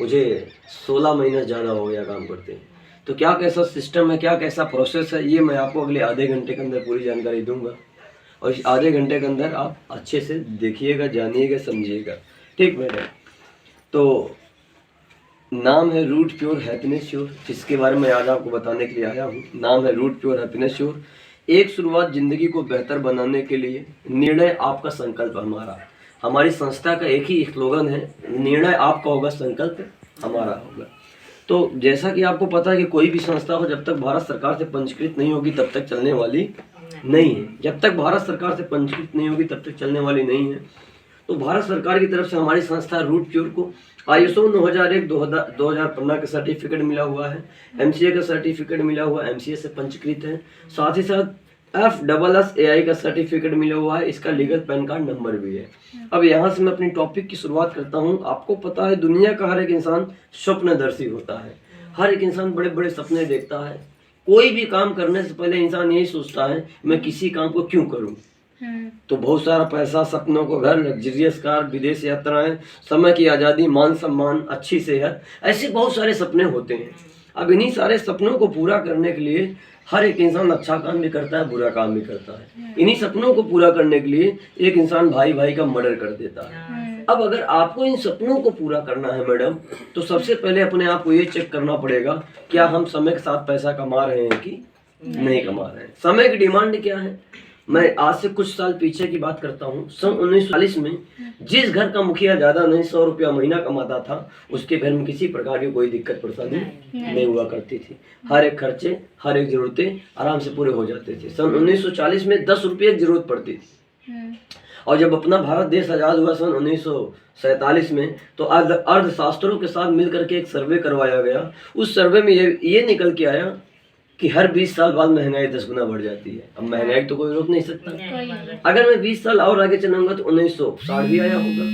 मुझे 16 महीने ज़्यादा हो गया काम करते हैं। तो क्या कैसा सिस्टम है, क्या कैसा प्रोसेस है, ये मैं आपको अगले आधे घंटे के अंदर पूरी जानकारी दूंगा। और इस आधे घंटे के अंदर आप अच्छे से देखिएगा, जानिएगा, समझिएगा। ठीक मैडम। तो नाम है रूट प्योर हैप्पीनेस श्योर, जिसके बारे में आज आपको बताने के लिए आया हूँ। नाम है रूट प्योर हैप्पीनेस श्योर। एक शुरुआत जिंदगी को बेहतर बनाने के लिए, निर्णय आपका संकल्प हमारा। हमारी संस्था का एक ही स्लोगन है, निर्णय आपका होगा, संकल्प हमारा होगा। तो जैसा कि आपको पता है कि कोई भी संस्था हो जब तक भारत सरकार से पंजीकृत नहीं होगी तब तक चलने वाली नहीं है। जब तक भारत सरकार से पंजीकृत नहीं होगी तब तक चलने वाली नहीं है। तो भारत सरकार की तरफ से हमारी संस्था रूट प्योर को ISO 2001-2015 का सर्टिफिकेट मिला हुआ है, MCA का सर्टिफिकेट मिला हुआ है, MCA से पंजीकृत है। साथ ही साथ FSSAI का सर्टिफिकेट मिला हुआ है, इसका लीगल पैन कार्ड नंबर भी है। अब यहाँ से मैं अपनी टॉपिक की शुरुआत करता हूँ। आपको पता है दुनिया का हर एक इंसान स्वप्नदर्शी होता है। हर एक इंसान बड़े बड़े सपने देखता है। कोई भी काम करने से पहले इंसान यही सोचता है मैं किसी काम को क्यों करूँ। तो बहुत सारा पैसा, सपनों को घर, लग्जरियस कार, विदेश यात्राएं, समय की आज़ादी, मान सम्मान, अच्छी सेहत, ऐसे बहुत सारे सपने होते हैं। अब इन्हीं सारे सपनों को पूरा करने के लिए हर एक इंसान अच्छा काम भी करता है, बुरा काम भी करता है। इन्हीं सपनों को पूरा करने के लिए एक इंसान भाई भाई का मर्डर कर देता है। अब अगर आपको इन सपनों को पूरा करना है मैडम, तो सबसे पहले अपने आप को ये चेक करना पड़ेगा क्या हम समय के साथ पैसा कमा रहे हैं कि नहीं कमा रहे हैं। समय की डिमांड क्या है। मैं आज से कुछ साल पीछे की बात करता हूँ। सन 1940 में जिस घर का मुखिया ज़्यादा नहीं 100 रुपया महीना कमाता था, उसके घर में किसी प्रकार की कोई दिक्कत परेशानी नहीं हुआ करती थी। हर एक खर्चे, हर एक ज़रूरतें आराम से पूरे हो जाते थे। सन 1940 में 10 रुपये की जरूरत पड़ती थी। और जब अपना भारत देश आज़ाद हुआ सन 1947 में, तो अर्थशास्त्रों के साथ मिल करके एक सर्वे करवाया गया। उस सर्वे में ये निकल के आया कि हर 20 साल बाद महंगाई 10 गुना बढ़ जाती है। अब महंगाई तो कोई रोक नहीं सकता। अगर मैं 20 साल और आगे चलूंगा तो 1960 भी आया होगा।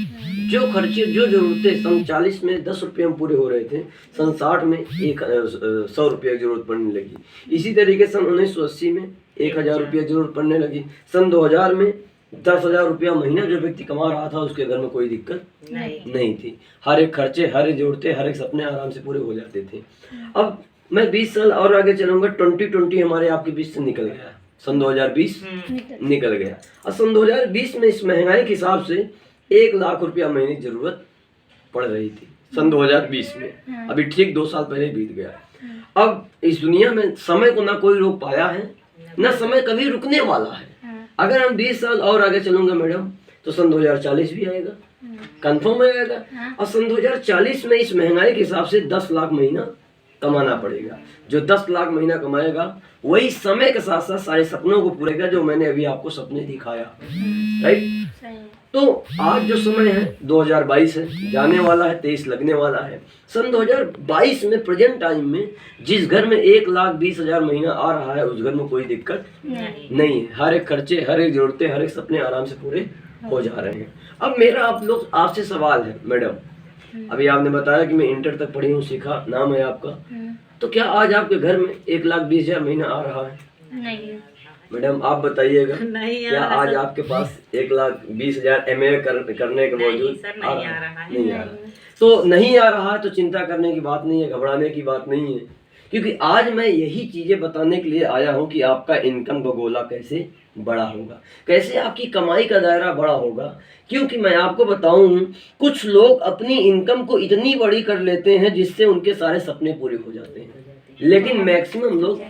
जो खर्चे, जो जरूरतें सन 40 में 10 रुपये में पूरे हो रहे थे, सन 60 में 100 रुपये की जरूरत पड़ने लगी। इसी तरीके सन 1980 में 1000 रुपये जरूरत पड़ने लगी। सन 2000 में 10,000 रुपया महीना जो व्यक्ति कमा रहा था उसके घर में कोई दिक्कत नहीं थी। हर एक खर्चे, हर एक जरूरतें, हर एक सपने आराम से पूरे हो जाते थे। अब मैं 20 साल और आगे चलूंगा, 2020 हमारे आपके बीच से निकल गया। सन 2020 निकल गया। और सन 2020 में इस महंगाई के हिसाब से 1 लाख रुपया महीने की जरूरत पड़ रही थी सन 2020 में। अभी ठीक 2 साल पहले बीत गया। अब इस दुनिया में समय को ना कोई रोक पाया है, ना समय कभी रुकने वाला है। अगर हम 20 साल और आगे चलूंगा मैडम, तो सन 2040 भी आएगा, कंफर्म आएगा। और सन 2040 में इस महंगाई के हिसाब से 10 लाख महीना कमाना पड़ेगा। जो 10 लाख महीना कमाएगा वही समय के साथ साथ सारे सपनों को पूरेगा, जो मैंने अभी आपको सपने दिखाया। राइट। तो आज जो समय है 2022 है, जाने वाला है 23 लगने वाला है। सन 2022 में प्रेजेंट टाइम में जिस घर में 1,20,000 महीना आ रहा है, उस घर में कोई दिक्कत नहीं है। हर एक खर्चे, हर एक जरूरतें, हर एक सपने आराम से पूरे हो जा रहे हैं। अब मेरा आपसे सवाल है मैडम, अभी आपने बताया कि मैं इंटर तक पढ़ी हूँ, सीखा, नाम है आपका, तो क्या आज आपके घर में 1,20,000 महीना आ रहा है? नहीं मैडम आप बताइएगा, क्या आज आपके पास 1,20,000 MA करने के बावजूद नहीं आ रहा है? नहीं आ रहा। तो नहीं आ रहा है तो चिंता करने की बात नहीं है, घबराने की बात नहीं है, क्योंकि आज मैं यही चीजें बताने के लिए आया हूँ कि आपका इनकम का गोला कैसे बड़ा होगा, कैसे आपकी कमाई का दायरा बड़ा होगा। क्योंकि मैं आपको बताऊं, कुछ लोग अपनी इनकम को इतनी बड़ी कर लेते हैं जिससे उनके सारे सपने पूरे हो जाते हैं, लेकिन मैक्सिमम लोग,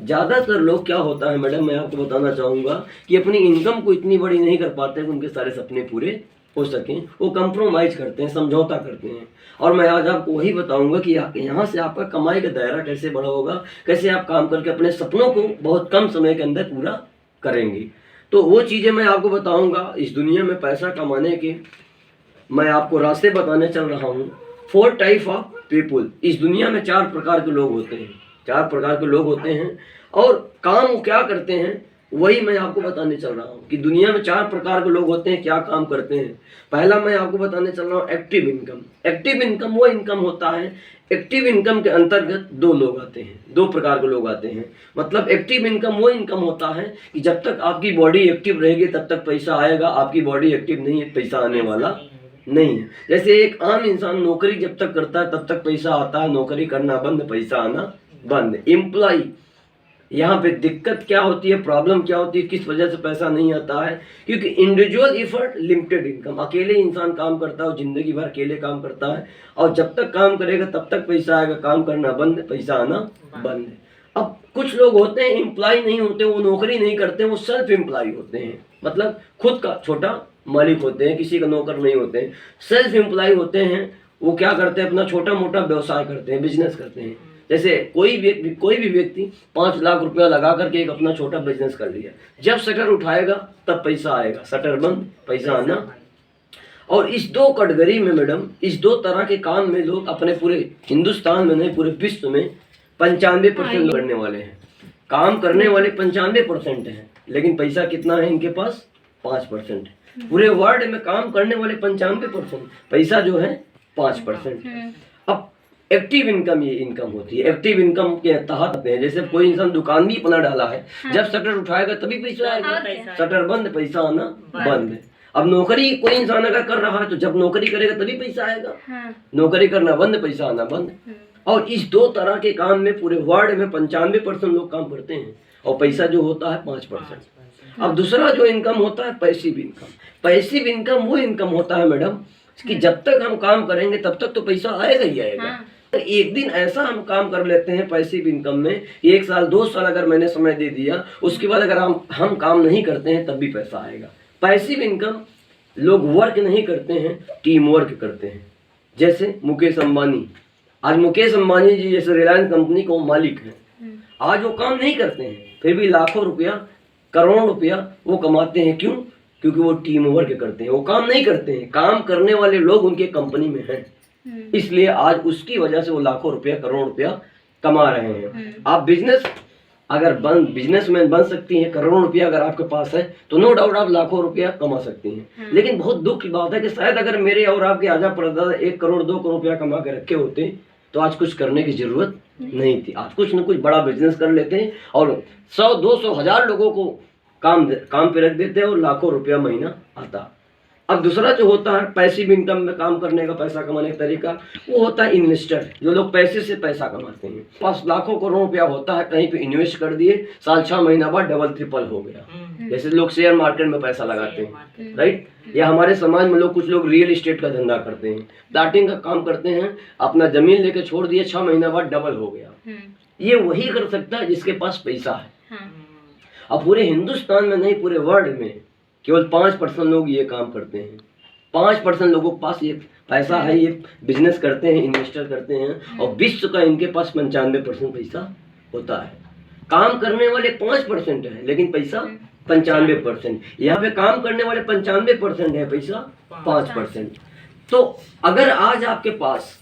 ज़्यादातर लोग क्या होता है मैडम, मैं आपको बताना चाहूँगा कि अपनी इनकम को इतनी बड़ी नहीं कर पाते कि उनके सारे सपने पूरे हो सकें। वो कंप्रोमाइज़ करते हैं, समझौता करते हैं। और मैं आज आपको वही बताऊंगा कि यहाँ से आपका कमाई का दायरा कैसे बड़ा होगा, कैसे आप काम करके अपने सपनों को बहुत कम समय के अंदर पूरा करेंगे। तो वो चीज़ें मैं आपको बताऊंगा। इस दुनिया में पैसा कमाने के मैं आपको रास्ते बताने चल रहा हूँ। 4 टाइप ऑफ पीपुल। इस दुनिया में 4 प्रकार के लोग होते हैं, 4 प्रकार के लोग होते हैं। और काम क्या करते हैं वही मैं आपको बताने चल रहा हूँ कि दुनिया में 4 प्रकार के लोग होते हैं, क्या काम करते हैं। पहला मैं आपको बताने चल रहा हूँ एक्टिव इनकम। एक्टिव इनकम वो इनकम होता है, एक्टिव इनकम के अंतर्गत 2 लोग आते हैं, 2 प्रकार के लोग आते हैं। मतलब एक्टिव इनकम वो इनकम होता है कि जब तक आपकी बॉडी एक्टिव रहेगी तब तक पैसा आएगा, आपकी बॉडी एक्टिव नहीं है पैसा आने वाला नहीं है। जैसे एक आम इंसान नौकरी जब तक करता है तब तक पैसा आता है, नौकरी करना बंद, पैसा आना बंद। एम्प्लॉय, यहाँ पे दिक्कत क्या होती है, प्रॉब्लम क्या होती है, किस वजह से पैसा नहीं आता है? क्योंकि इंडिविजुअल एफर्ट, लिमिटेड इनकम। अकेले इंसान काम करता है, जिंदगी भर अकेले काम करता है, और जब तक काम करेगा तब तक पैसा आएगा। काम करना बंद, पैसा आना बंद है। अब कुछ लोग होते हैं एम्प्लॉय नहीं होते, वो नौकरी नहीं करते, वो सेल्फ एम्प्लॉय होते हैं, मतलब खुद का छोटा मालिक होते हैं, किसी का नौकर नहीं होते हैं, सेल्फ एम्प्लॉय होते हैं। वो क्या करते हैं, अपना छोटा मोटा व्यवसाय करते हैं, बिजनेस करते हैं। जैसे कोई भी व्यक्ति 5 लाख रुपया लगा करके एक अपना छोटा बिजनेस कर लिया, जब शटर उठाएगा तब पैसा आएगा, शटर बंद, पैसा आना। और इस 2 कैटेगरी में मैडम, इस 2 तरह के काम में लोग अपने पूरे हिंदुस्तान में नहीं पूरे विश्व में 95% करने वाले हैं। काम करने वाले 95% हैं, लेकिन पैसा कितना है इनके पास? 5%। पूरे वर्ल्ड में काम करने वाले 95%, पैसा जो है 5%। अब एक्टिव इनकम, ये इनकम होती है, एक्टिव इनकम के तहत आते हैं। जैसे कोई इंसान दुकान भी अपना डाला है, जब शटर उठाएगा तभी पैसा आएगा, शटर बंद, पैसा आना बंद है। अब नौकरी कोई इंसान अगर कर रहा है तो जब नौकरी करेगा तभी पैसा आएगा, नौकरी करना बंद, पैसा आना बंद। और इस 2 तरह के काम में पूरे वर्ल्ड में 95% लोग काम करते हैं, और पैसा जो होता है 5%। अब दूसरा जो इनकम होता है पैसिव इनकम। पैसिव इनकम वो इनकम होता है मैडम कि जब तक हम काम करेंगे तब तक तो पैसा आएगा ही आएगा। एक दिन ऐसा हम काम कर लेते हैं पैसिव इनकम में, 1 साल 2 साल अगर मैंने समय दे दिया, उसके बाद अगर हम काम नहीं करते हैं तब भी पैसा आएगा। पैसिव इनकम लोग वर्क नहीं करते हैं, टीम वर्क करते हैं। जैसे मुकेश अंबानी, आज मुकेश अंबानी जी जैसे रिलायंस कंपनी को मालिक हैं, आज वो काम नहीं करते हैं, फिर भी लाखों रुपया, करोड़ों रुपया वो कमाते हैं। क्यों? क्योंकि वो टीम वर्क करते हैं, वो काम नहीं करते हैं, काम करने वाले लोग उनके कंपनी में हैं, इसलिए आज उसकी वजह से वो लाखों रुपया, करोड़ रुपया कमा रहे हैं। आप बिजनेसमैन बन सकती हैं, करोड़ों रुपया अगर आपके पास है तो नो डाउट आप लाखों रुपया कमा सकती हैं। लेकिन बहुत दुख की बात है कि शायद अगर मेरे और आपके आजा परदादा 1 करोड़ 2 करोड़ रुपया कमा के रखे होते तो आज कुछ करने की जरूरत नहीं थी। आज कुछ न कुछ बड़ा बिजनेस कर लेते हैं और 100 200 1000 लोगों को काम पे रख देते हैं और लाखों रुपया महीना आता। अब दूसरा जो होता है पैसिव इनकम में काम करने का, पैसा कमाने का तरीका, वो होता है इन्वेस्टर, जो लोग पैसे से पैसा कमाते हैं। पास लाखों करोड़ रुपया होता है, कहीं पे इन्वेस्ट कर दिए, साल 6 महीना बाद डबल ट्रिपल हो गया। जैसे लोग शेयर मार्केट में पैसा लगाते हैं, राइट? या हमारे समाज में कुछ लोग रियल एस्टेट का धंधा करते हैं, प्लाटिंग का काम करते हैं, अपना जमीन लेके छोड़ दिए, 6 महीना बाद डबल हो गया। ये वही कर सकता है जिसके पास पैसा है। अब पूरे हिंदुस्तान में नहीं, पूरे वर्ल्ड में केवल 5% लोग ये काम करते हैं। 5% लोगों के पास ये पैसा है, ये बिजनेस करते हैं, इन्वेस्टर करते हैं, और विश्व का इनके पास 95% पैसा होता है। काम करने वाले 5% है, लेकिन पैसा 95%। यहाँ पे काम करने वाले 95% है, पैसा 5%। तो अगर आज आपके पास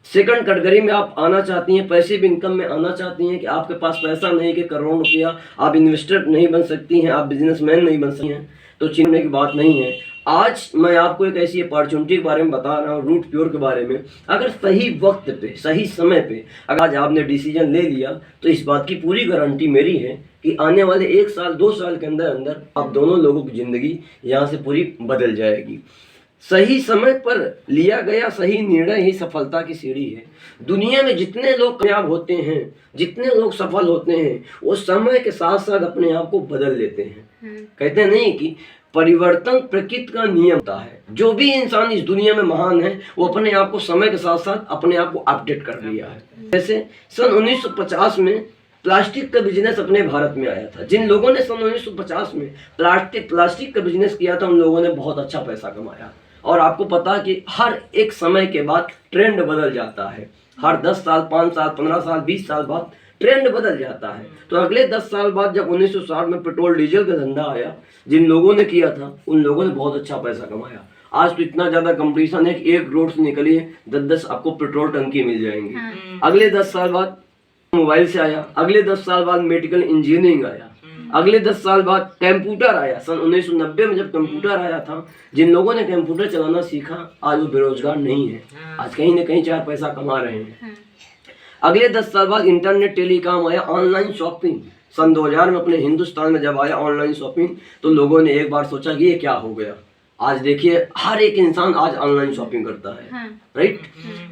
सेकंड कैटेगरी में आप आना चाहती हैं, पैसिव इनकम में आना चाहती हैं, कि आपके पास पैसा नहीं कि करोड़ों रुपया, आप इन्वेस्टर नहीं बन सकती हैं, आप बिजनेसमैन नहीं बन सकती हैं, तो चिंता की बात नहीं है। आज मैं आपको एक ऐसी अपॉर्चुनिटी के बारे में बता रहा हूँ, रूट प्योर के बारे में। अगर सही वक्त पे, सही समय पे अगर आज आपने डिसीजन ले लिया तो इस बात की पूरी गारंटी मेरी है कि आने वाले 1 साल 2 साल के अंदर अंदर आप दोनों लोगों की ज़िंदगी यहाँ से पूरी बदल जाएगी। सही समय पर लिया गया सही निर्णय ही सफलता की सीढ़ी है। दुनिया में जितने लोग कामयाब होते हैं, जितने लोग सफल होते हैं, वो समय के साथ साथ अपने आप को बदल लेते हैं। कहते नहीं कि परिवर्तन प्रकृति का नियम होता है। जो भी इंसान इस दुनिया में महान है वो अपने आप को समय के साथ साथ अपने आप को अपडेट कर लिया है। जैसे सन 1950 में प्लास्टिक का बिजनेस अपने भारत में आया था। जिन लोगों ने सन 1950 में प्लास्टिक का बिजनेस किया था, उन लोगों ने बहुत अच्छा पैसा कमाया। और आपको पता है कि हर एक समय के बाद ट्रेंड बदल जाता है। हर 10 साल, 5 साल, 15 साल, 20 साल बाद ट्रेंड बदल जाता है। तो अगले 10 साल बाद जब 1960 में पेट्रोल डीजल का धंधा आया, जिन लोगों ने किया था उन लोगों ने बहुत अच्छा पैसा कमाया। आज तो इतना ज्यादा कंपटीशन है कि एक रोड से निकलिए 10-10 आपको पेट्रोल टंकी मिल जाएंगी। अगले 10 साल बाद मोबाइल से आया, अगले 10 साल बाद मेडिकल इंजीनियरिंग आया, अगले 10 साल बाद कंप्यूटर आया। सन 1990 में जब कंप्यूटर आया था, जिन लोगों ने कंप्यूटर चलाना सीखा आज वो बेरोजगार नहीं है, आज कहीं ना कहीं 4 पैसा कमा रहे हैं। अगले 10 साल बाद इंटरनेट टेलीकॉम आया, ऑनलाइन शॉपिंग। सन 2000 में अपने हिंदुस्तान में जब आया ऑनलाइन शॉपिंग, तो लोगों ने एक बार सोचा कि ये क्या हो गया। आज देखिए हर एक इंसान आज ऑनलाइन शॉपिंग करता है, हाँ। राइट।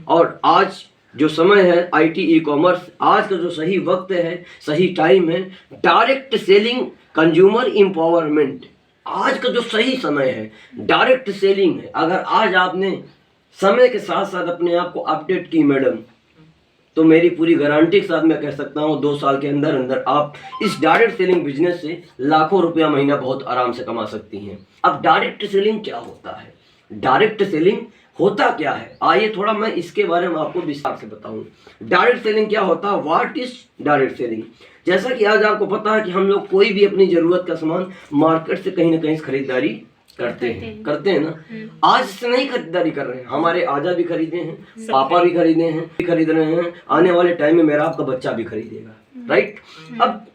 और आज जो समय है आईटी ई कॉमर्स, आज का जो सही वक्त है, सही टाइम है, डायरेक्ट सेलिंग, कंज्यूमर एम्पावरमेंट, आज का जो सही समय है डायरेक्ट सेलिंग है। अगर आज आपने समय के साथ साथ अपने आप को अपडेट की मैडम, तो मेरी पूरी गारंटी के साथ मैं कह सकता हूँ 2 साल के अंदर अंदर आप इस डायरेक्ट सेलिंग बिजनेस से लाखों रुपया महीना बहुत आराम से कमा सकती हैं। अब डायरेक्ट सेलिंग क्या होता है, डायरेक्ट सेलिंग होता क्या है, आइए थोड़ा मैं इसके बारे में आपको विस्तार से बताऊं। डायरेक्ट सेलिंग क्या होता है, व्हाट इज डायरेक्ट सेलिंग। जैसा कि आज आपको पता है कि हम लोग कोई भी अपनी जरूरत का सामान मार्केट से कहीं ना कहीं खरीदारी करते हैं ना। आज से नहीं खरीदारी कर रहे हैं, हमारे आजा भी खरीदे हैं, पापा भी खरीदे हैं, खरीद रहे हैं, आने वाले टाइम में मेरा आपका बच्चा भी खरीदेगा, राइट। अब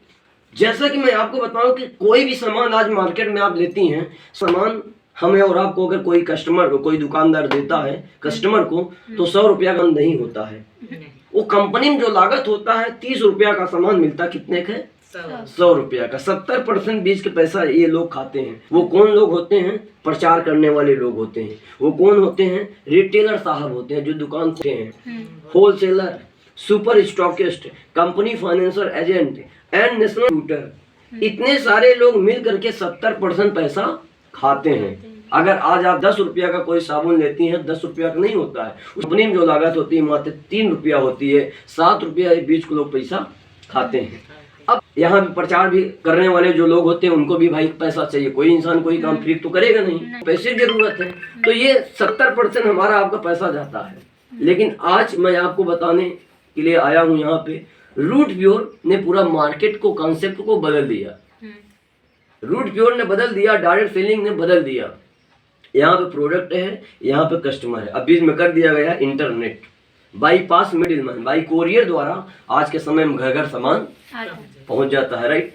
जैसा कि मैं आपको बताऊं कि कोई भी सामान आज मार्केट में आप लेती हैं, सामान हमें और आपको अगर कोई कस्टमर को, कोई दुकानदार देता है कस्टमर को, तो 100 रुपया का नहीं होता है। वो कंपनी में जो लागत होता है 30 रुपया का सामान मिलता कितने का, 100 रुपया का। 70% बीच के पैसा ये लोग खाते हैं। वो कौन लोग होते हैं, प्रचार करने वाले लोग होते हैं। वो कौन होते हैं, रिटेलर साहब होते हैं जो दुकान खोलते हैं, wholesaler, super stockist, company financial agent and national tutor. इतने सारे लोग मिल करके 70% पैसा खाते हैं। अगर आज आप 10 रुपया का कोई साबुन लेती हैं, 10 रुपया का नहीं होता है, उस कंपनी में जो लागत होती है मात्र 3 रुपया होती है। 7 रुपया बीच को लोग पैसा खाते हैं। अब यहाँ प्रचार भी करने वाले जो लोग होते हैं उनको भी भाई पैसा चाहिए, कोई इंसान कोई काम फ्री तो करेगा नहीं, पैसे की जरूरत है। तो ये 70% हमारा आपका पैसा जाता है। लेकिन आज मैं आपको बताने के लिए आया हूँ यहाँ पे, रूट प्योर ने पूरा मार्केट को, कॉन्सेप्ट को बदल दिया। रूट प्योर ने बदल दिया, डायरेक्ट सेलिंग ने बदल दिया। यहाँ पे प्रोडक्ट है, यहाँ पे कस्टमर है। अब बीच में कर दिया गया internet, bypass middleman, by courier द्वारा आज के समय में घर घर सामान पहुंच जाता है, राइट।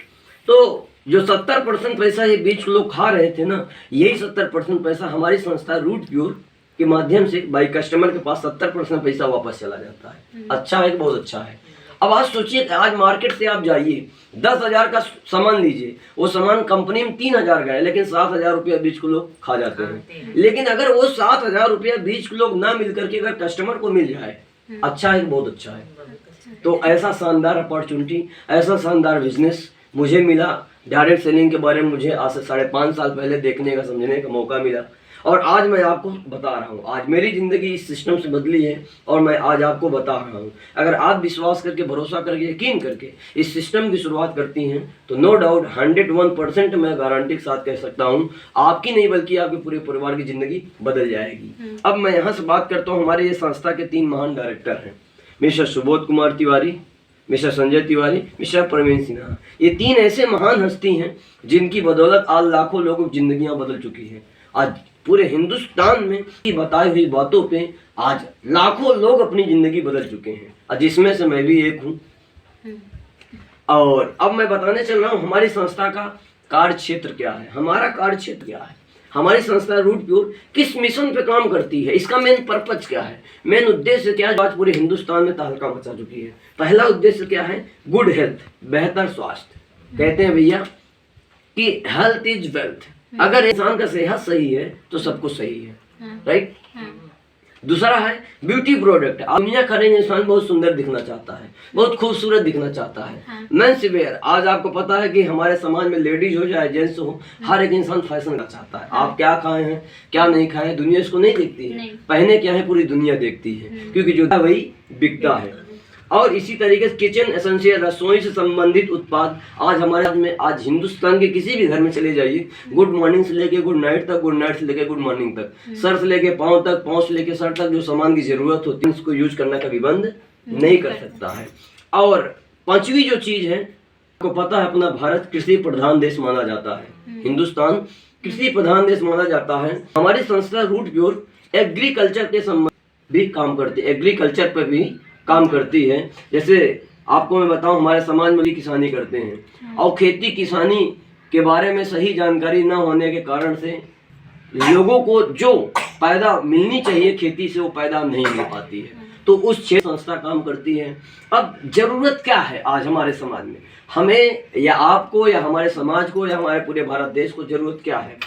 तो जो 70% पैसा ये बीच लोग खा रहे थे ना, यही 70% पैसा हमारी संस्था रूट प्योर के माध्यम से बाई कस्टमर के पास 70% पैसा वापस चला जाता है। अच्छा है कि बहुत अच्छा है। अब आज सोचिए कि आज मार्केट से आप जाइए, 10,000 का सामान लीजिए, वो सामान कंपनी में 3,000 का है, लेकिन 7,000 रुपया बीच को लोग खा जाते हैं। लेकिन अगर वो 7,000 रुपया बीच को लोग ना मिल करके अगर कस्टमर को मिल जाए, अच्छा है, बहुत अच्छा है। तो ऐसा शानदार अपॉर्चुनिटी, ऐसा शानदार बिजनेस मुझे मिला। डायरेक्ट सेलिंग के बारे में मुझे आज से 5.5 साल पहले देखने का, समझने का मौका मिला, और आज मैं आपको बता रहा हूँ। आज मेरी ज़िंदगी इस सिस्टम से बदली है और मैं आज आपको बता रहा हूँ। अगर आप विश्वास करके, भरोसा करके, यकीन करके इस सिस्टम की शुरुआत करती हैं तो नो डाउट 101% मैं गारंटी के साथ कह सकता हूँ आपकी नहीं बल्कि आपके पूरे परिवार की ज़िंदगी बदल जाएगी। अब मैं यहाँ से बात करता हूँ, हमारे ये संस्था के 3 महान डायरेक्टर हैं, mister Subodh Kumar Tiwari, mister Sanjay Tiwari, mister Praveen Sinha. ये 3 ऐसे महान हस्ती हैं जिनकी बदौलत आज लाखों लोगों की जिंदगियां बदल चुकी हैं। आज पूरे हिंदुस्तान में की बताई हुई बातों पे आज लाखों लोग अपनी जिंदगी बदल चुके हैं, और जिसमें से मैं भी एक हूँ। और अब मैं बताने चल रहा हूँ हमारी संस्था का कार्य क्षेत्र क्या है, हमारा कार्य क्षेत्र क्या है, हमारी संस्था रूट प्योर किस मिशन पे काम करती है, इसका मेन पर्पज क्या है, मेन उद्देश्य क्या है। आज पूरे हिंदुस्तान में तहलका मचा चुकी है। पहला उद्देश्य क्या है, गुड हेल्थ, बेहतर स्वास्थ्य। कहते हैं भैया कि हेल्थ इज वेल्थ। अगर इंसान का सेहत सही है तो सब कुछ सही है, राइट। दूसरा है ब्यूटी प्रोडक्ट। दुनिया का इंसान बहुत सुंदर दिखना चाहता है, बहुत खूबसूरत दिखना चाहता है। मेंस वेयर, आज आपको पता है कि हमारे समाज में लेडीज हो चाहे जेंट्स हो, हर एक इंसान फैशन करना चाहता है। आप क्या खाए हैं, क्या नहीं खाए, दुनिया इसको नहीं देखती है। पहने क्या है, पूरी दुनिया देखती है, क्योंकि जो है वही बिकता है। और इसी तरीके से किचन एसेंशियल, रसोई से संबंधित उत्पाद आज हमारे में, आज हिंदुस्तान के किसी भी घर में चले जाइए, गुड मॉर्निंग से लेके गुड नाइट तक, गुड नाइट से लेके गुड मॉर्निंग तक, सर से लेके पाँव तक, पाँव से लेके सर तक जो सामान की जरूरत होती है उसको यूज करना कभी बंद नहीं कर सकता है। और 5वीं जो चीज है, आपको पता है अपना भारत कृषि प्रधान देश माना जाता है, हिंदुस्तान कृषि प्रधान देश माना जाता है। हमारी संस्था रूट प्योर एग्रीकल्चर के संबंध भी काम करती है, एग्रीकल्चर पर भी काम करती है। जैसे आपको मैं बताऊं, हमारे समाज में भी किसानी करते हैं, और खेती किसानी के बारे में सही जानकारी न होने के कारण से लोगों को जो पैदा मिलनी चाहिए खेती से वो पैदा नहीं मिल पाती है। तो उस क्षेत्र संस्था काम करती है। अब जरूरत क्या है आज हमारे समाज में, हमें या आपको या हमारे समाज को या हमारे पूरे भारत देश को जरूरत क्या है,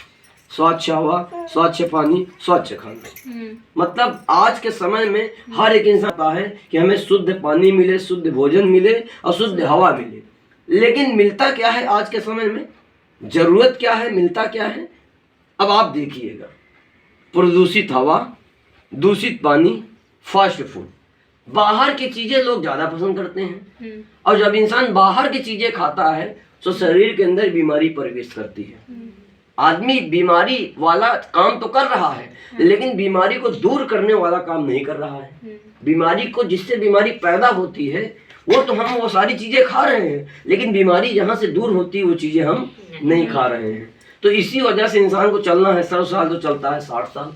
स्वच्छ हवा, स्वच्छ पानी, स्वच्छ खाना। मतलब आज के समय में हर एक इंसान चाहता है कि हमें शुद्ध पानी मिले, शुद्ध भोजन मिले और शुद्ध हवा मिले, लेकिन मिलता क्या है आज के समय में? जरूरत क्या है, मिलता क्या है? अब आप देखिएगा, प्रदूषित हवा, दूषित पानी, फास्ट फूड, बाहर की चीजें लोग ज्यादा पसंद करते हैं। और जब इंसान बाहर की चीजें खाता है तो शरीर के अंदर बीमारी प्रवेश करती है। आदमी बीमारी वाला काम तो कर रहा है, लेकिन बीमारी को दूर करने वाला काम नहीं कर रहा है। बीमारी को, जिससे बीमारी पैदा होती है, वो तो हम वो सारी चीजें खा रहे हैं, लेकिन बीमारी जहाँ से दूर होती है वो चीजें हम नहीं खा रहे हैं। तो इसी वजह से इंसान को चलना है 100 साल तो चलता है 60 साल।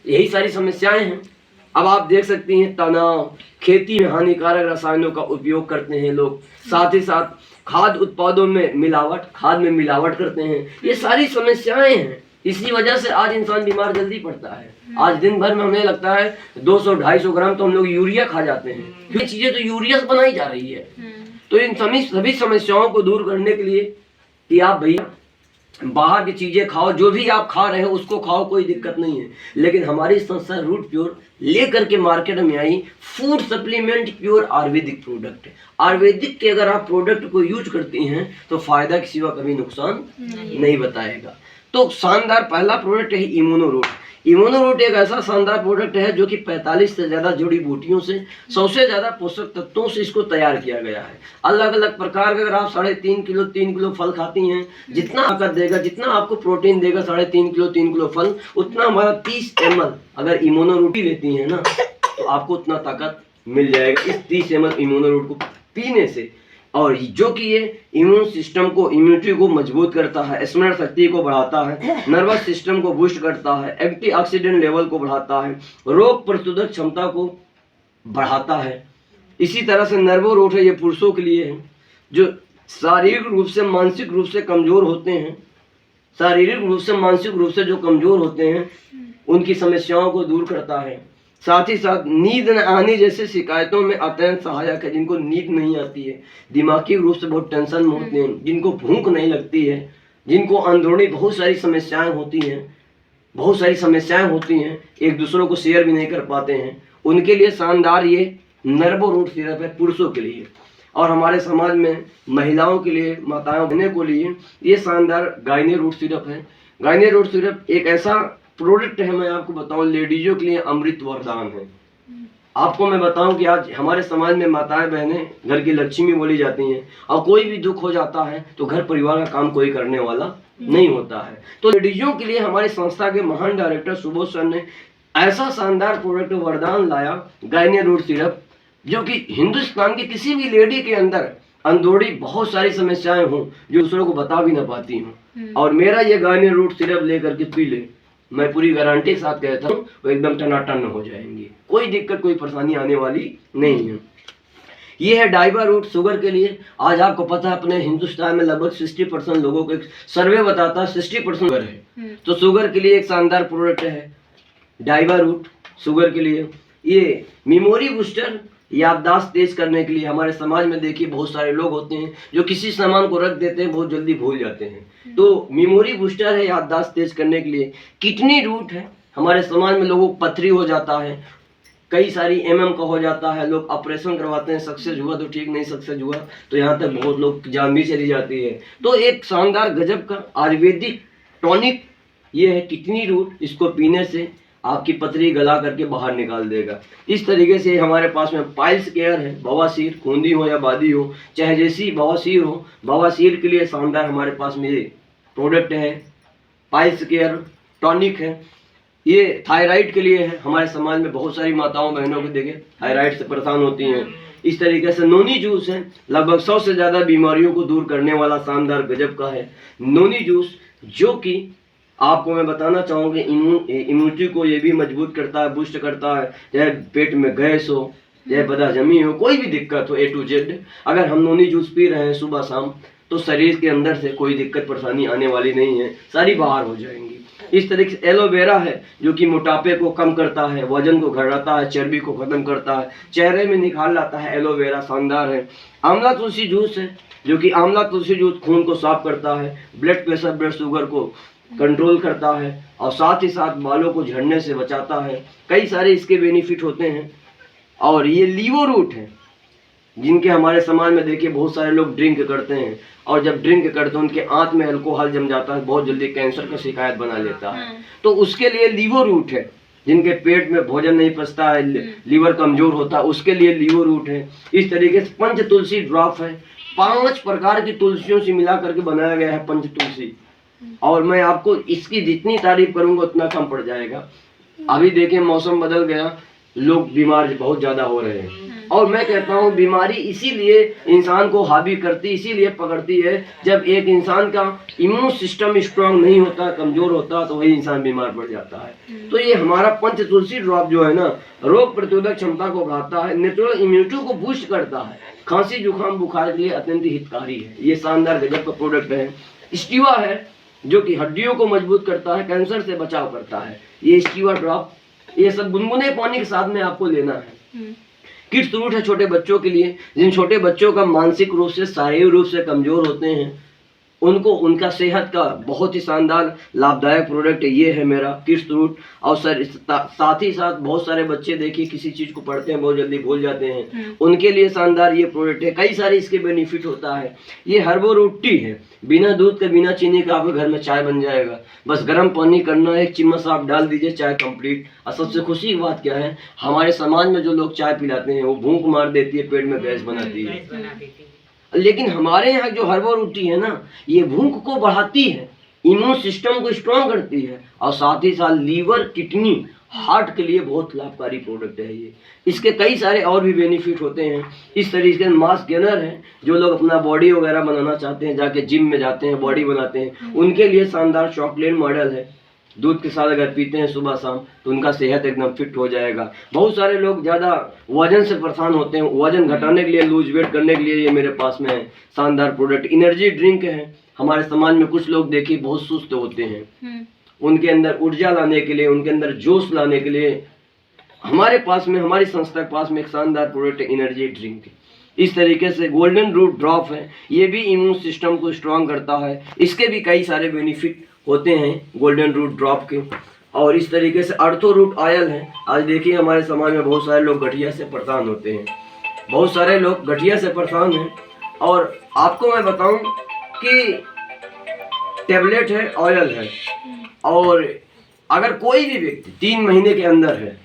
यही सारी समस्याएं हैं। अब आप देख सकती हैं तनाव, खेती में हानिकारक रसायनों का उपयोग करते हैं लोग, साथ ही साथ खाद्य उत्पादों में मिलावट, खाद में मिलावट करते हैं। ये सारी समस्याएं हैं। इसी वजह से आज इंसान बीमार जल्दी पड़ता है। आज दिन भर में हमें लगता है 200-250 ग्राम तो हम लोग यूरिया खा जाते हैं। ये चीजें तो यूरिया से बनाई जा रही है। तो इन सभी समस्याओं को दूर करने के लिए कि आप भैया बाहर की चीजें खाओ, जो भी आप खा रहे हो उसको खाओ, कोई दिक्कत नहीं है। लेकिन हमारी संस्था रूट प्योर लेकर के मार्केट में I food supplement pure Ayurvedic product. Ayurvedic के अगर आप प्रोडक्ट को यूज करती हैं तो फायदा के सिवा कभी नुकसान नहीं बताएगा। तो शानदार पहला प्रोडक्ट है इम्यूनो रूट। इम्यूनो रूट एक ऐसा शानदार प्रोडक्ट है जो कि 45 से ज्यादा जड़ी बूटियों से, 100 से ज्यादा पोषक तत्वों से इसको तैयार किया गया है। अलग अलग प्रकार के, अगर आप 3.5 किलो 3 किलो फल खाती हैं, जितना ताकत देगा, जितना आपको प्रोटीन देगा 3.5 किलो 3 किलो फल, उतना हमारा 30 ml अगर इम्यूनो रूट लेती है ना तो आपको उतना ताकत मिल जाएगा इस 30 ml इम्यूनो रूट को पीने से। और जो कि ये इम्यून सिस्टम को, इम्यूनिटी को मजबूत करता है, स्मरण शक्ति को बढ़ाता है, नर्वस सिस्टम को बूस्ट करता है, एंटीऑक्सीडेंट लेवल को बढ़ाता है, रोग प्रतिरोधक क्षमता को बढ़ाता है। इसी तरह से नर्वो रूट है, ये पुरुषों के लिए है जो शारीरिक रूप से, मानसिक रूप से कमजोर होते हैं। शारीरिक रूप से, मानसिक रूप से जो कमजोर होते हैं उनकी समस्याओं को दूर करता है। साथ ही साथ नींद न आने जैसे शिकायतों में अत्यंत सहायक है। जिनको नींद नहीं आती है, दिमागी रूप से बहुत टेंशन में होते हैं, जिनको भूख नहीं लगती है, जिनको अंदरूनी बहुत सारी समस्याएं होती हैं, एक दूसरों को शेयर भी नहीं कर पाते हैं, उनके लिए शानदार ये नर्वो रूट सिरप है पुरुषों के लिए। और हमारे समाज में महिलाओं के लिए, माताओं बहनों को लिए ये शानदार गायने रूट सिरप है। गायने रूट सिरप एक ऐसा प्रोडक्ट है, मैं आपको बताऊं, लेडीजों के लिए अमृत वरदान है। आपको मैं बताऊं कि आज हमारे समाज में माताएं बहनें घर की लक्ष्मी बोली जाती हैं, और कोई भी दुख हो जाता है तो घर परिवार का काम कोई करने वाला नहीं होता है। तो लेडीजों के लिए हमारी संस्था के महान डायरेक्टर सुबोध सर ने ऐसा शानदार प्रोडक्ट वरदान लाया, गायने रूट सिरप, जो कि हिंदुस्तान की किसी भी लेडी के अंदर अंदरूनी बहुत सारी समस्याएं हों जो दूसरों को बता भी ना पाती हूँ, और मेरा ये गायने रूट सिरप लेकर के पी ले, मैं पूरी गारंटी के साथ कहता हूँ वो एकदम टनाटन हो जाएंगे, कोई दिक्कत, कोई परेशानी आने वाली नहीं है। ये है डाइबा रूट शुगर के लिए। आज आपको पता है अपने हिंदुस्तान में लगभग 60% लोगों को, सर्वे बताता है 60% शुगर है। तो शुगर के लिए एक शानदार प्रोडक्ट है डाइबा रूट शुगर के लिए। ये मेमोरी बूस्टर, याददाश्त तेज करने के लिए। हमारे समाज में देखिए बहुत सारे लोग होते हैं जो किसी सामान को रख देते हैं, बहुत जल्दी भूल जाते हैं। तो मेमोरी बूस्टर है याददाश्त तेज करने के लिए। किडनी रूट है, हमारे समाज में लोगों को पथरी हो जाता है, कई सारी का हो जाता है, लोग ऑपरेशन करवाते हैं, सक्सेस हुआ तो ठीक, नहीं सक्सेस हुआ तो यहाँ तक बहुत लोग जान भी चली जाती है। तो एक शानदार गजब का आयुर्वेदिक टॉनिक ये है किडनी रूट, इसको पीने से आपकी पथरी गला करके बाहर निकाल देगा। इस तरीके से हमारे पास में पाइल्स केयर है, बवासीर, खूंदी हो या बादी हो, चाहे जैसी बवासीर हो, बवासीर के लिए शानदार हमारे पास में ये प्रोडक्ट है। पाइल्स केयर टॉनिक है, ये थायराइड के लिए है। हमारे समाज में बहुत सारी माताओं बहनों को देखे थायराइड से परेशान होती हैं। इस तरीके से नोनी जूस है, लगभग 100 से ज़्यादा बीमारियों को दूर करने वाला शानदार गजब का है नोनी जूस, जो कि आपको मैं बताना चाहूँगी इम्यूनिटी को ये भी मजबूत करता है, बूस्ट करता है। चाहे पेट में गैस हो, चाहे बदहजमी हो, कोई भी दिक्कत हो A to Z, अगर हम नोनी जूस पी रहे हैं सुबह शाम तो शरीर के अंदर से कोई दिक्कत परेशानी आने वाली नहीं है, सारी बाहर हो जाएंगी। इस तरीके से एलोवेरा है जो कि मोटापे को कम करता है, वजन को घटाता है, चर्बी को खत्म करता है, चेहरे में निखार लाता है, एलोवेरा शानदार है। आंवला तुलसी जूस है जो कि आंवला तुलसी जूस खून को साफ करता है, ब्लड प्रेशर, ब्लड शुगर को कंट्रोल करता है और साथ ही साथ बालों को झड़ने से बचाता है। कई सारे इसके बेनिफिट होते हैं। और ये लीवो रूट है, जिनके हमारे समाज में देखिए बहुत सारे लोग ड्रिंक करते हैं, और जब ड्रिंक करते हैं उनके आंत में अल्कोहल जम जाता है, बहुत जल्दी कैंसर का शिकायत बना लेता है। तो उसके लिए लीवो रूट है। जिनके पेट में भोजन नहीं पचता है, लीवर कमजोर होता है, उसके लिए लीवो रूट है। इस तरीके से पंच तुलसी ड्रॉप है, 5 प्रकार की तुलसियों से मिला करके बनाया गया है पंच तुलसी। और मैं आपको इसकी जितनी तारीफ करूंगा उतना कम पड़ जाएगा। अभी देखिए मौसम बदल गया, लोग बीमार बहुत ज्यादा हो रहे हैं, और मैं कहता हूँ बीमारी इसीलिए इंसान को हावी करती, इसीलिए पकड़ती है जब एक इंसान का इम्यून सिस्टम स्ट्रांग नहीं होता, कमजोर होता, तो वही इंसान बीमार पड़ जाता है। तो ये हमारा पंच तुलसी ड्रॉप जो है ना, रोग प्रतिरोधक क्षमता को बढ़ाता है, नेचुरल इम्यूनिटी को बूस्ट करता है, खांसी जुकाम बुखार के लिए अत्यंत हितकारी है। ये शानदार गजब का प्रोडक्ट है। स्टीवा है जो कि हड्डियों को मजबूत करता है, कैंसर से बचाव करता है। ये स्टीवा ड्रॉप, ये सब गुनगुने पानी के साथ में आपको लेना है। किड्स रूट है छोटे बच्चों के लिए, जिन छोटे बच्चों का मानसिक रूप से शारीरिक रूप से कमजोर होते हैं, उनको उनका सेहत का बहुत ही शानदार लाभदायक प्रोडक्ट ये है मेरा किड्स रूट। और साथ ही साथ बहुत सारे बच्चे देखिए किसी चीज को पढ़ते हैं बहुत जल्दी भूल जाते हैं, उनके लिए शानदार ये प्रोडक्ट है। कई सारे इसके बेनिफिट होता है। ये हर्बो रूट टी है, बिना दूध के बिना चीनी का आपके घर में चाय बन जाएगा। बस गर्म पानी करना, 1 चम्मच आप डाल दीजिए, चाय कंप्लीट। और सबसे खुशी की बात क्या है, हमारे समाज में जो लोग चाय पिलाते हैं वो भूख मार देती है, पेट में गैस बनाती है। लेकिन हमारे यहाँ जो हर्बल रूटी है ना, ये भूख को बढ़ाती है, इम्यून सिस्टम को स्ट्रॉन्ग करती है, और साथ ही साथ लीवर, किडनी, हार्ट के लिए बहुत लाभकारी प्रोडक्ट है ये। इसके कई सारे और भी बेनिफिट होते हैं। इस तरीके से मास गेनर है, जो लोग अपना बॉडी वगैरह बनाना चाहते हैं, जाके जिम में जाते हैं, बॉडी बनाते हैं, उनके लिए शानदार चॉकलेट मॉडल है। दूध के साथ अगर पीते हैं सुबह शाम तो उनका सेहत एकदम फिट हो जाएगा। बहुत सारे लोग ज़्यादा वजन से परेशान होते हैं, वजन घटाने के लिए, लूज वेट करने के लिए ये मेरे पास में है शानदार प्रोडक्ट। एनर्जी ड्रिंक है। हमारे समाज में कुछ लोग देखिए बहुत सुस्त होते हैं, उनके अंदर ऊर्जा लाने के लिए, उनके अंदर जोश लाने के लिए हमारे पास में, हमारी संस्था के पास में एक शानदार प्रोडक्ट है, एनर्जी ड्रिंक। इस तरीके से गोल्डन रूट ड्रॉप है, ये भी इम्यून सिस्टम को स्ट्रांग करता है। इसके भी कई सारे बेनिफिट होते हैं गोल्डन रूट ड्रॉप के। और इस तरीके से अर्थो रूट ऑयल है। आज देखिए हमारे समाज में बहुत सारे लोग गठिया से परेशान होते हैं, बहुत सारे लोग गठिया से परेशान हैं। और आपको मैं बताऊं कि टेबलेट है, ऑयल है, और अगर कोई भी व्यक्ति 3 महीने के अंदर है,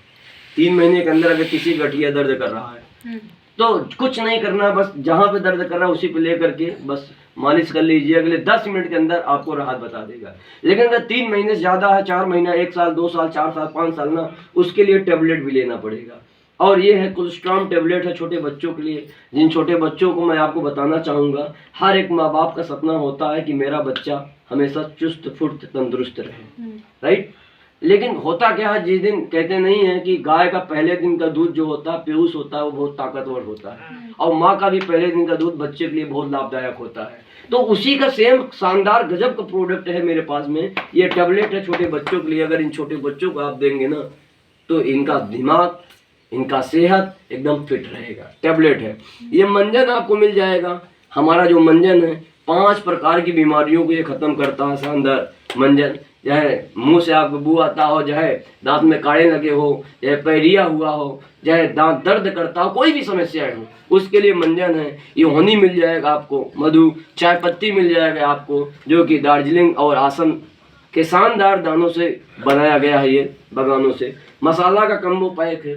3 महीने के अंदर अगर किसी गठिया दर्द कर रहा है तो कुछ नहीं करना, बस जहाँ पे दर्द कर रहा है उसी पे लेकर के बस मालिश कर लीजिए, अगले 10 मिनट के अंदर आपको राहत बता देगा। लेकिन अगर 3 महीने से ज़्यादा है, 4 महीना, 1 साल, 2 साल, 4 साल, 5 साल ना, उसके लिए टेबलेट भी लेना पड़ेगा। और ये है कोलेस्ट्रॉम टेबलेट है छोटे बच्चों के लिए। जिन छोटे बच्चों को मैं आपको बताना चाहूँगा, हर एक माँ बाप का सपना होता है कि मेरा बच्चा हमेशा चुस्त फुर्त तंदुरुस्त रहे, राइट। लेकिन होता क्या है, जिस दिन कहते नहीं है कि गाय का पहले दिन का दूध जो होता है, पीयूष होता है, वो बहुत ताकतवर होता है, और माँ का भी पहले दिन का दूध बच्चे के लिए बहुत लाभदायक होता है। तो उसी का सेम शानदार गजब का प्रोडक्ट है मेरे पास में। ये टैबलेट है छोटे बच्चों के लिए। अगर इन छोटे बच्चों को आप देंगे ना तो इनका दिमाग, इनका सेहत एकदम फिट रहेगा। टैबलेट है। ये मंजन आपको मिल जाएगा। हमारा जो मंजन है 5 प्रकार की बीमारियों को ये खत्म करता है। शानदार मंजन, चाहे मुंह से आपको बू आता हो, चाहे दांत में काड़े लगे हो, चाहे पैरिया हुआ हो, चाहे दांत दर्द करता हो, कोई भी समस्या हो, उसके लिए मंजन है। ये हनी मिल जाएगा आपको, मधु, चाय पत्ती मिल जाएगा आपको, जो कि दार्जिलिंग और आसम के शानदार दानों से बनाया गया है, ये बगानों से। मसाला का कम्बो पैक है।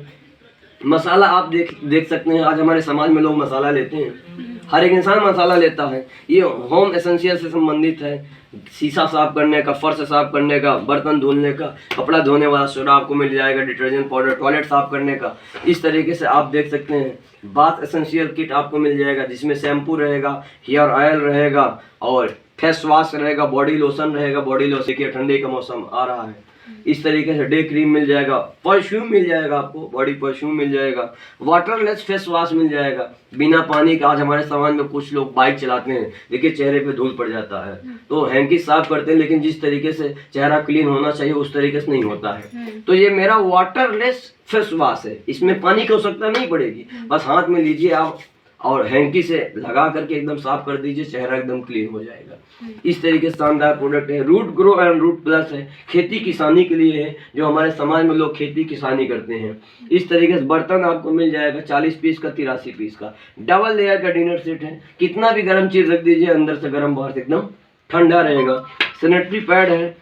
मसाला आप देख सकते हैं, आज हमारे समाज में लोग मसाला लेते हैं, हर एक इंसान मसाला लेता है। ये होम एसेंशियल से संबंधित है। शीशा साफ करने का, फर्श साफ करने का, बर्तन धुलने का, कपड़ा धोने वाला सोडा आपको मिल जाएगा, डिटर्जेंट पाउडर, टॉयलेट साफ करने का। इस तरीके से आप देख सकते हैं। बाथ एसेंशियल किट आपको मिल जाएगा, जिसमें शैम्पू रहेगा, हेयर ऑयल रहेगा, और फेस वॉश रहेगा, बॉडी लोशन रहेगा। बॉडी लोशन के ठंडे का मौसम आ रहा है, इस तरीके से डे क्रीम मिल जाएगा, परफ्यूम मिल जाएगा आपको, बॉडी परफ्यूम मिल जाएगा, वाटरलेस फेस वॉश मिल जाएगा बिना पानी का। आज हमारे समाज में कुछ लोग बाइक चलाते हैं, देखिए चेहरे पे धूल पड़ जाता है, तो हैंकी साफ करते हैं, लेकिन जिस तरीके से चेहरा क्लीन होना चाहिए उस तरीके से नहीं होता है। तो ये मेरा वाटरलेस फेस वॉश है, इसमें पानी की आवश्यकता नहीं पड़ेगी। बस हाथ में लीजिए आप, और हैंकी से लगा करके एकदम साफ कर दीजिए, चेहरा एकदम क्लीन हो जाएगा। इस तरीके से शानदार प्रोडक्ट है। Root Grow and Root Plus है, खेती किसानी के लिए है, जो हमारे समाज में लोग खेती किसानी करते हैं। इस तरीके से बर्तन आपको मिल जाएगा 40 पीस का, 83 पीस का। डबल लेयर का डिनर सेट है, कितना भी गर्म चीज रख दीजिए अंदर से गर्म बाहर से एकदम ठंडा रहेगा। सैनिटरी पैड है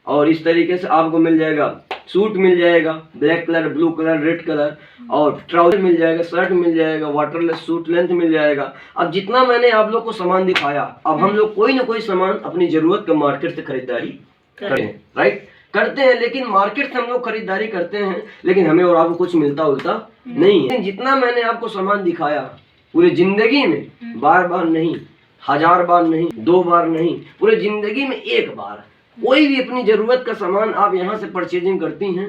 और इस तरीके से आपको मिल जाएगा सूट मिल जाएगा, black colour, blue colour, red colour, और ट्राउजर मिल जाएगा, शर्ट मिल जाएगा, वाटरलेस सूट लेंथ मिल जाएगा। अब जितना मैंने आप लोग को सामान दिखाया, अब हम लोग कोई ना कोई सामान अपनी जरूरत का मार्केट से खरीदारी करें, राइट, करते हैं। लेकिन मार्केट से हम लोग खरीदारी करते हैं, लेकिन हमें और आपको कुछ मिलता उलता नहीं है। जितना मैंने आपको सामान दिखाया पूरी जिंदगी में, बार बार नहीं, 1000 बार नहीं, 2 बार नहीं, पूरी जिंदगी में 1 बार कोई भी अपनी जरूरत का सामान आप यहाँ से परचेजिंग करती हैं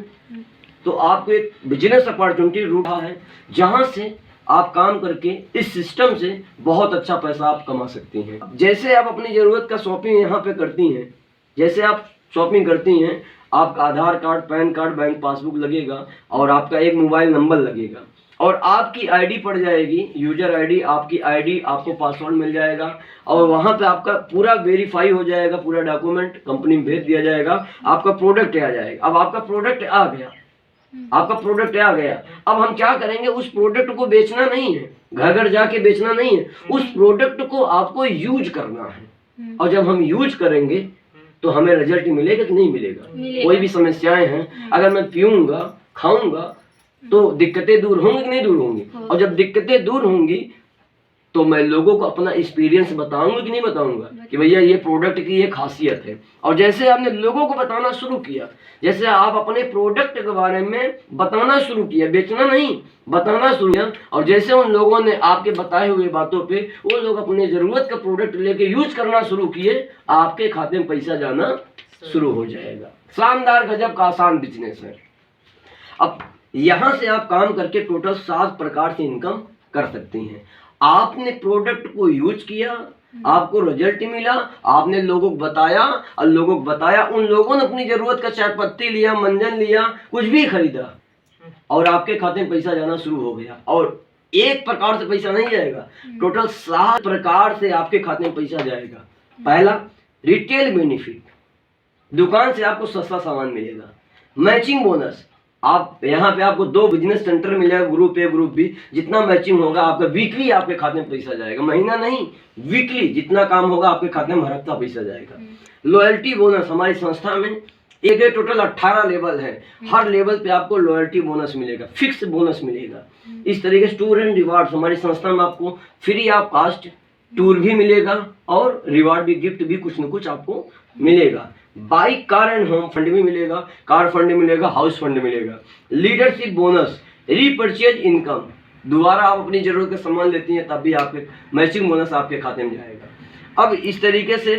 तो आपको एक बिजनेस अपॉर्चुनिटी रूट है, जहाँ से आप काम करके इस सिस्टम से बहुत अच्छा पैसा आप कमा सकती हैं। जैसे आप अपनी ज़रूरत का शॉपिंग यहाँ पे करती हैं, जैसे आप शॉपिंग करती हैं, आपका Aadhaar card, PAN card, bank passbook लगेगा और आपका एक मोबाइल नंबर लगेगा और आपकी आईडी पड़ जाएगी, यूजर आईडी, आपकी आईडी, आपको पासवर्ड मिल जाएगा और वहाँ पे आपका पूरा वेरीफाई हो जाएगा, पूरा डॉक्यूमेंट कंपनी में भेज दिया जाएगा, आपका प्रोडक्ट आ जाएगा। अब आपका प्रोडक्ट आ गया, आपका प्रोडक्ट आ गया, अब हम क्या करेंगे, उस प्रोडक्ट को बेचना नहीं है, घर घर जाके बेचना नहीं है, उस प्रोडक्ट को आपको यूज करना है। और जब हम यूज करेंगे तो हमें रिजल्ट मिलेगा कि नहीं मिलेगा? कोई भी समस्याएं हैं, अगर मैं पीऊंगा, खाऊंगा तो दिक्कतें दूर होंगी कि नहीं दूर होंगी? और जब दिक्कतें दूर होंगी तो मैं लोगों को अपना एक्सपीरियंस बताऊंगा कि नहीं बताऊंगा कि भैया ये प्रोडक्ट की ये खासियत है। और जैसे आपने लोगों को बताना शुरू किया, जैसे आप अपने प्रोडक्ट के बारे में बताना शुरू किया, बेचना नहीं, बताना शुरू किया, और जैसे उन लोगों ने आपके बताए हुए बातों पे वो लोग अपने जरूरत का प्रोडक्ट लेके यूज करना शुरू किए, आपके खाते में पैसा जाना शुरू हो जाएगा। शानदार गजब का आसान बिजनेस है। अब यहाँ से आप काम करके टोटल 7 प्रकार से इनकम कर सकती हैं। आपने प्रोडक्ट को यूज किया, आपको रिजल्ट मिला, आपने लोगों को बताया और लोगों को बताया, उन लोगों ने अपनी जरूरत का चाय पत्ती लिया, मंजन लिया, कुछ भी खरीदा और आपके खाते में पैसा जाना शुरू हो गया। और एक प्रकार से पैसा नहीं जाएगा, टोटल 7 प्रकार से आपके खाते में पैसा जाएगा। पहला, रिटेल बेनिफिट, दुकान से आपको सस्ता सामान मिलेगा। मैचिंग बोनस, आप यहाँ पे आपको 2 बिजनेस सेंटर मिलेगा, ग्रुप ए ग्रुप बी, जितना मैचिंग होगा आपका वीकली आपके खाते में पैसा जाएगा, महीना नहीं वीकली, जितना काम होगा आपके खाते में हर हफ्ता पैसा जाएगा। लॉयल्टी बोनस, हमारी संस्था में एक टोटल 18 लेवल है, हर लेवल पे आपको लॉयल्टी बोनस मिलेगा, फिक्स बोनस मिलेगा। इस तरीके से टूर एंड रिवार्ड, हमारी संस्था में आपको फ्री ऑफ कॉस्ट टूर भी मिलेगा और रिवार्ड भी, गिफ्ट भी कुछ न कुछ आपको मिलेगा। Bike, car and home fund भी मिलेगा, कार फंड मिलेगा, हाउस फंड मिलेगा। लीडरशिप बोनस, रीपर्चेज इनकम, दोबारा आप अपनी जरूरत का सामान लेती हैं तब भी आपके मैचिंग बोनस आपके खाते में जाएगा। अब इस तरीके से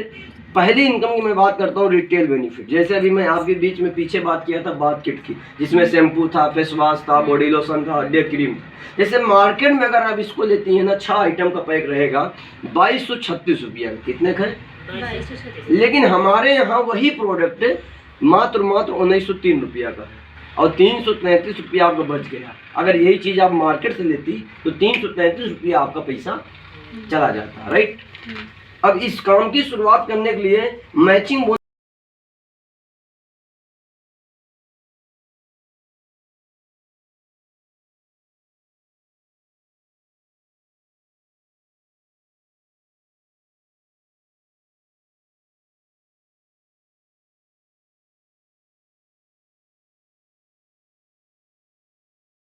पहली इनकम की मैं बात करता हूँ, रिटेल बेनिफिट। जैसे अभी मैं आपके बीच में पीछे बात किया था बाथ किट की, जिसमें शैम्पू था, फेस वॉश था, बॉडी लोशन था, डे क्रीम। जैसे मार्केट में अगर आप इसको लेती हैं ना, 6 आइटम का पैक रहेगा 2236 रुपया। कितने का? लेकिन हमारे यहाँ वही प्रोडक्ट मात्र 1903 रुपया का है और 333 रुपया आपका बच गया। अगर यही चीज़ आप मार्केट से लेती तो 333 रुपया आपका पैसा चला जाता, राइट। अब इस काम की शुरुआत करने के लिए मैचिंग